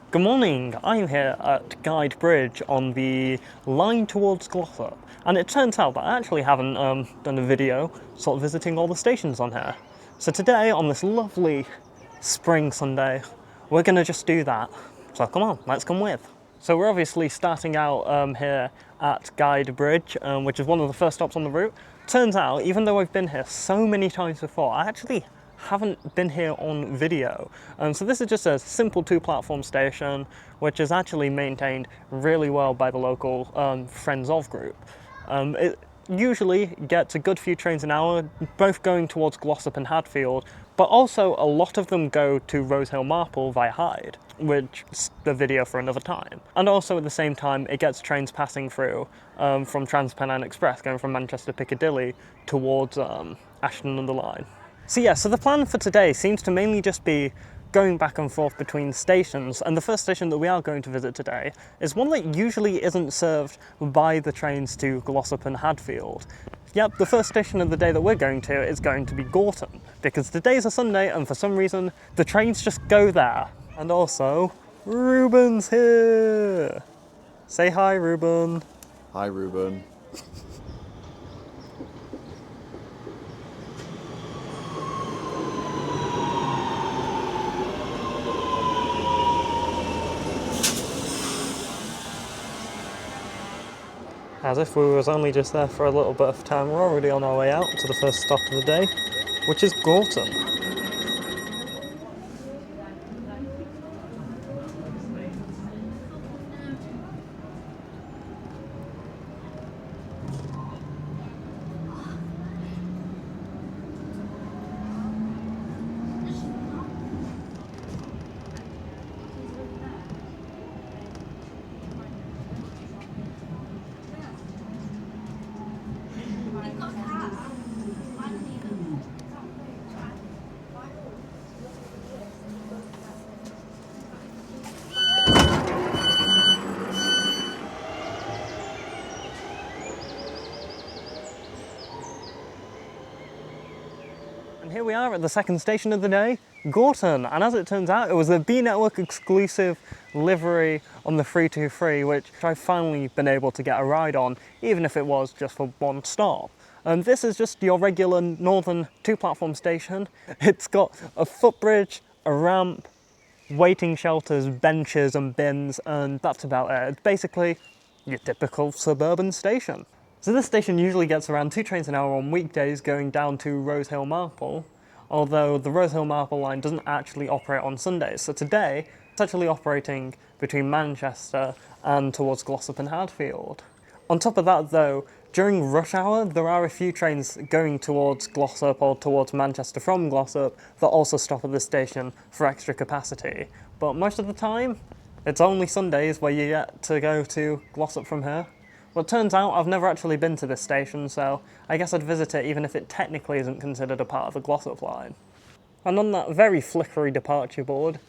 Good morning, I'm here at Guide Bridge on the line towards Glossop, and it turns out that I actually haven't done a video sort of visiting all the stations on here. So today, on this lovely spring Sunday, we're going to just do that. So come on, let's come with. So we're obviously starting out here at Guide Bridge, which is one of the first stops on the route. Turns out, even though I've been here so many times before, I actually haven't been here on video. So this is just a simple two-platform station, which is actually maintained really well by the local Friends of group. It usually gets a good few trains an hour, both going towards Glossop and Hadfield, but also a lot of them go to Rosehill Marple via Hyde, which is the video for another time. And also at the same time, it gets trains passing through from TransPennine Express, going from Manchester Piccadilly towards Ashton-under-Lyne. So yeah, so the plan for today seems to mainly just be going back and forth between stations, and the first station that we are going to visit today is one that usually isn't served by the trains to Glossop and Hadfield. Yep, the first station of the day that we're going to is going to be Gorton, because today's a Sunday and for some reason the trains just go there. And also, Ruben's here! Say hi, Ruben. Hi, Ruben. As if we was only just there for a little bit of time, we're already on our way out to the first stop of the day, which is Gorton. And here we are at the second station of the day, Gorton, and as it turns out it was a B Network exclusive livery on the 323, which I've finally been able to get a ride on, even if it was just for one stop. And this is just your regular northern two-platform station. It's got a footbridge, a ramp, waiting shelters, benches and bins, and that's about it. It's basically your typical suburban station. So this station usually gets around 2 trains an hour on weekdays going down to Rosehill Marple, although the Rosehill Marple line doesn't actually operate on Sundays. So today, it's actually operating between Manchester and towards Glossop and Hadfield. On top of that though, during rush hour, there are a few trains going towards Glossop or towards Manchester from Glossop that also stop at this station for extra capacity. But most of the time, it's only Sundays where you get to go to Glossop from here. Well, it turns out I've never actually been to this station, so I guess I'd visit it even if it technically isn't considered a part of the Glossop line. And on that very flickery departure board,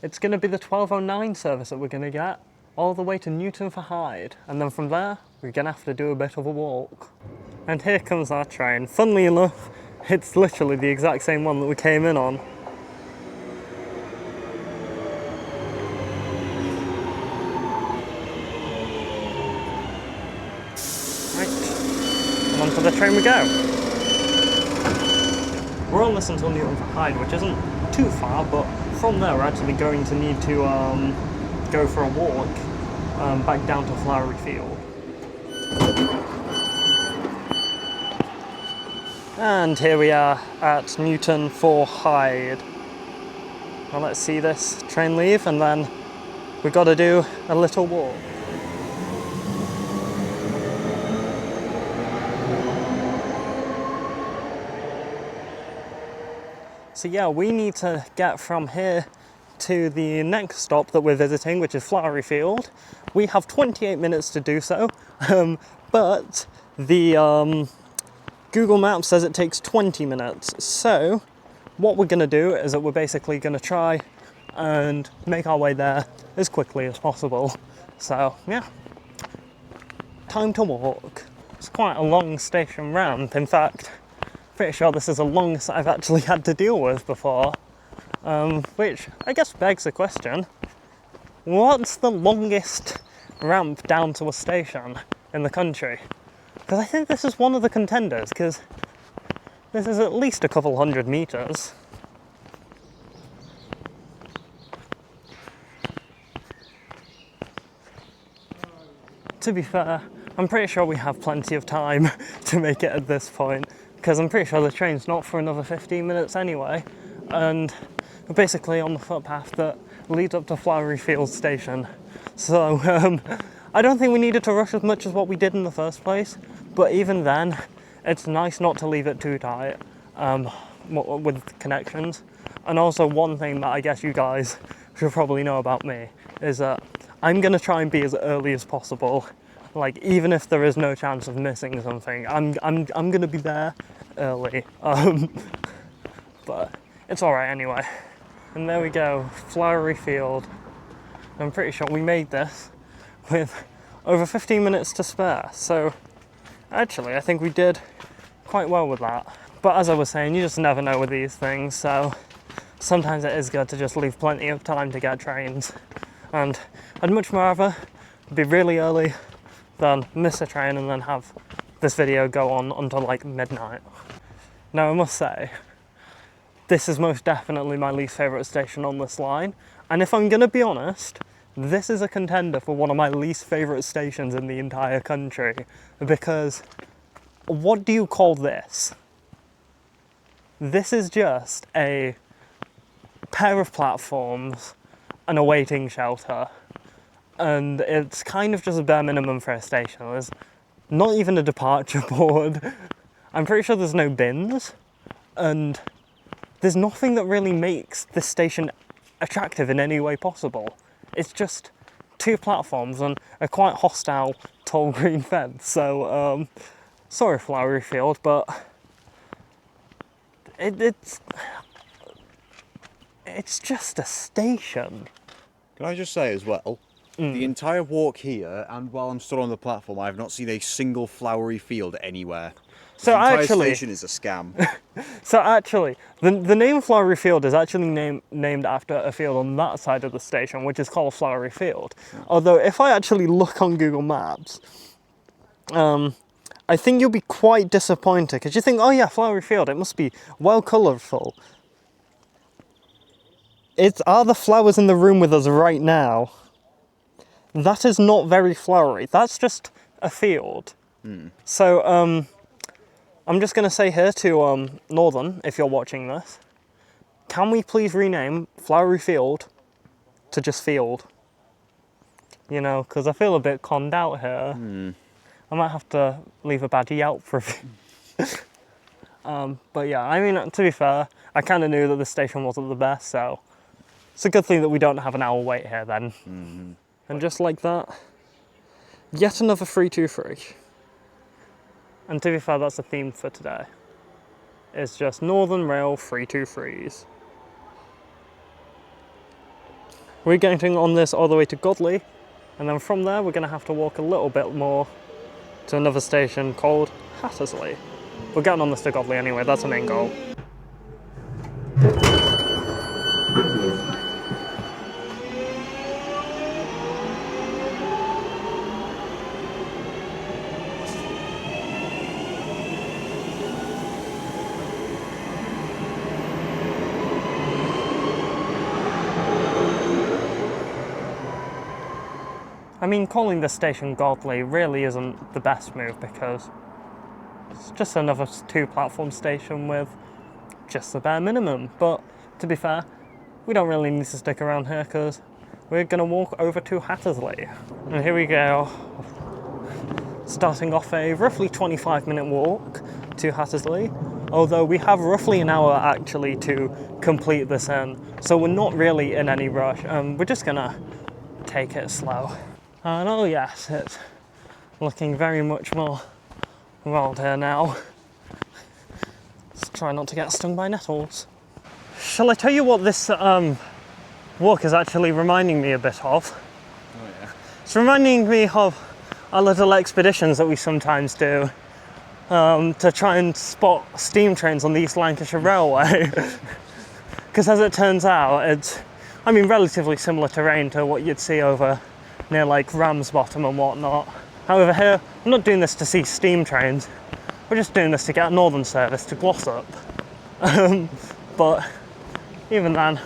it's going to be the 12:09 service that we're going to get, all the way to Newton for Hyde, and then from there, we're going to have to do a bit of a walk. And here comes our train. Funnily enough, it's literally the exact same one that we came in on. And onto the train we go. We're on this until Newton for Hyde, which isn't too far, but from there we're actually going to need to go for a walk back down to Flowery Field. And here we are at Newton for Hyde. Now let's see this train leave, and then we've got to do a little walk. So yeah, we need to get from here to the next stop that we're visiting, which is Flowery Field. We have 28 minutes to do so, but the Google Maps says it takes 20 minutes. So what we're going to do is that we're basically going to try and make our way there as quickly as possible. So yeah, time to walk. It's quite a long station ramp. In fact, pretty sure this is the longest I've actually had to deal with before, which I guess begs the question, what's the longest ramp down to a station in the country? Because I think this is one of the contenders, because this is at least a couple 100 meters. To be fair, I'm pretty sure we have plenty of time to make it at this point, because I'm pretty sure the train's not for another 15 minutes anyway, and we're basically on the footpath that leads up to Flowery Field Station. So I don't think we needed to rush as much as what we did in the first place, but even then, it's nice not to leave it too tight with connections. And also, one thing that I guess you guys should probably know about me is that I'm gonna try and be as early as possible. Like, even if there is no chance of missing something, I'm gonna be there early. But it's all right anyway. And there we go, Flowery Field. I'm pretty sure we made this with over 15 minutes to spare. So actually, I think we did quite well with that. But as I was saying, you just never know with these things. So sometimes it is good to just leave plenty of time to get trains. And I'd much rather be really early than miss a train and then have this video go on until like midnight. Now I must say, this is most definitely my least favourite station on this line. And if I'm gonna be honest, this is a contender for one of my least favourite stations in the entire country. Because what do you call this? This is just a pair of platforms and a waiting shelter. And it's kind of just a bare minimum for a station. There's not even a departure board. I'm pretty sure there's no bins. And there's nothing that really makes this station attractive in any way possible. It's just two platforms and a quite hostile tall green fence. So, sorry Flowery Field, but it's just a station. Can I just say as well, the entire walk here and while I'm stood on the platform, I have not seen a single flowery field anywhere. So the entire actually, station is a scam. So actually, the name Flowery Field is actually named after a field on that side of the station, which is called Flowery Field. Although if I actually look on Google Maps, I think you'll be quite disappointed, because you think, oh yeah, Flowery Field, it must be well colourful. Are the flowers in the room with us right now? That is not very flowery. That's just a field. So, I'm just going to say here to Northern, if you're watching this, can we please rename Flowery Field to just Field? You know, because I feel a bit conned out here. I might have to leave a bad Yelp review. But yeah, I mean, to be fair, I kind of knew that the station wasn't the best, so it's a good thing that we don't have an hour wait here then. And just like that, yet another 323. And to be fair, that's the theme for today. It's just Northern Rail 323s. We're getting on this all the way to Godley, and then from there we're going to have to walk a little bit more to another station called Hattersley. We're getting on this to Godley anyway, that's the main goal. I mean, calling this station Godley really isn't the best move, because it's just another two-platform station with just the bare minimum. But to be fair, we don't really need to stick around here, because we're going to walk over to Hattersley. And here we go, starting off a roughly 25-minute walk to Hattersley, although we have roughly an hour actually to complete this in, so we're not really in any rush. We're just going to take it slow. And oh yes, it's looking very much more wild here now. Let's try not to get stung by nettles. Shall I tell you what this walk is actually reminding me a bit of? Oh yeah. It's reminding me of our little expeditions that we sometimes do to try and spot steam trains on the East Lancashire Railway. Because as it turns out, I mean, relatively similar terrain to what you'd see over near like Ramsbottom and whatnot. However, here, I'm not doing this to see steam trains, we're just doing this to get a northern service to Glossop. But even then,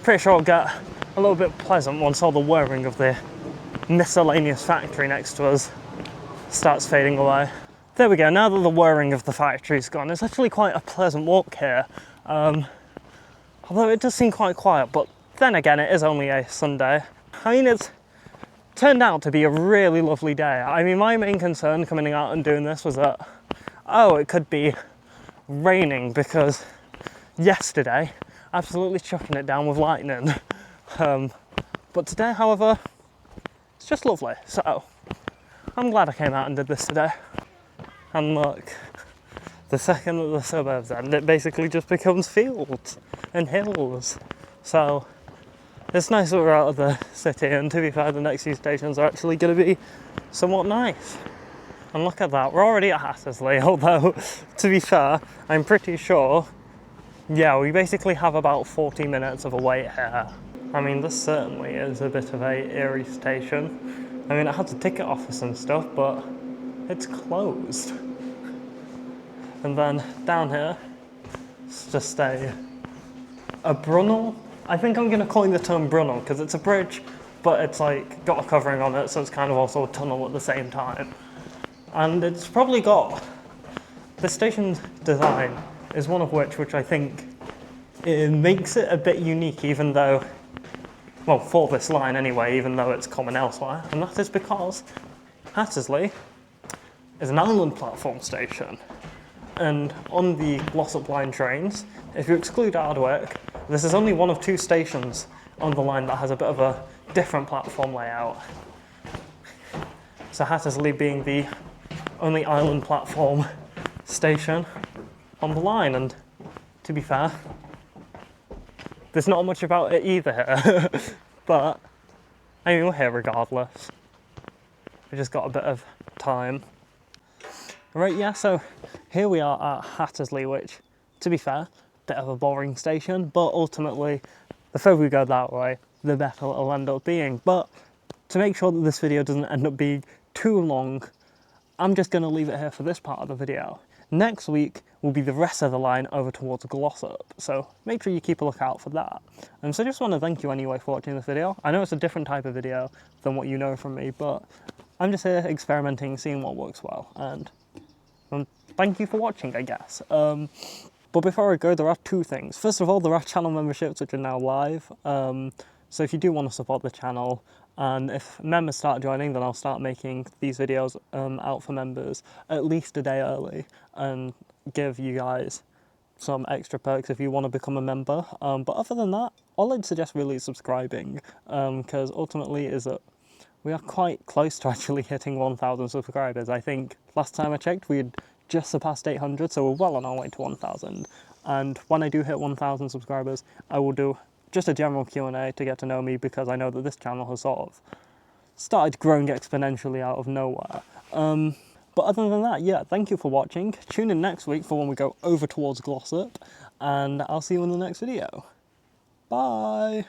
pretty sure it'll get a little bit pleasant once all the whirring of the miscellaneous factory next to us starts fading away. There we go, now that the whirring of the factory's gone, it's actually quite a pleasant walk here. Although it does seem quite quiet, but then again, it is only a Sunday. I mean, it's turned out to be a really lovely day. I mean, my main concern coming out and doing this was that, oh, it could be raining, because yesterday, absolutely chucking it down with lightning. But today, however, it's just lovely. So, I'm glad I came out and did this today. And look, the second that the suburbs end, it basically just becomes fields and hills. So, it's nice that we're out of the city, and to be fair, the next few stations are actually going to be somewhat nice. And look at that, we're already at Hattersley, although, to be fair, I'm pretty sure, yeah, we basically have about 40 minutes of a wait here. I mean, this certainly is a bit of a eerie station. I mean, it has a ticket office and stuff, but it's closed. And then down here, it's just a brunnel. I think I'm going to coin the term brunnel because it's a bridge, but it's like got a covering on it, so it's kind of also a tunnel at the same time. And it's probably got, the station's design is one of which I think it makes it a bit unique, even though, well, for this line anyway, even though it's common elsewhere, and that is because Hattersley is an island platform station. And on the Glossop line trains, if you exclude Ardwick, this is only one of 2 stations on the line that has a bit of a different platform layout. So Hattersley being the only island platform station on the line, and to be fair, there's not much about it either here. But, I mean, we're here regardless. We just got a bit of time. Right, yeah, so here we are at Hattersley, which, to be fair, bit of a boring station, but ultimately, the further we go that way, the better it'll end up being. But to make sure that this video doesn't end up being too long, I'm just going to leave it here for this part of the video. Next week will be the rest of the line over towards Glossop, so make sure you keep a lookout for that. And so I just want to thank you anyway for watching this video. I know it's a different type of video than what you know from me, but I'm just here experimenting, seeing what works well, and thank you for watching, I guess. But before I go, there are 2 things. First of all, there are channel memberships which are now live, so if you do want to support the channel, and if members start joining, then I'll start making these videos out for members at least a day early, and give you guys some extra perks if you want to become a member. But other than that, all I'd suggest really is subscribing, because ultimately is that we are quite close to actually hitting 1,000 subscribers. I think last time I checked, we had just surpassed 800, so we're well on our way to 1,000. And when I do hit 1,000 subscribers, I will do just a general Q&A to get to know me, because I know that this channel has sort of started growing exponentially out of nowhere. But other than that, yeah, thank you for watching. Tune in next week for when we go over towards Glossop, and I'll see you in the next video. Bye!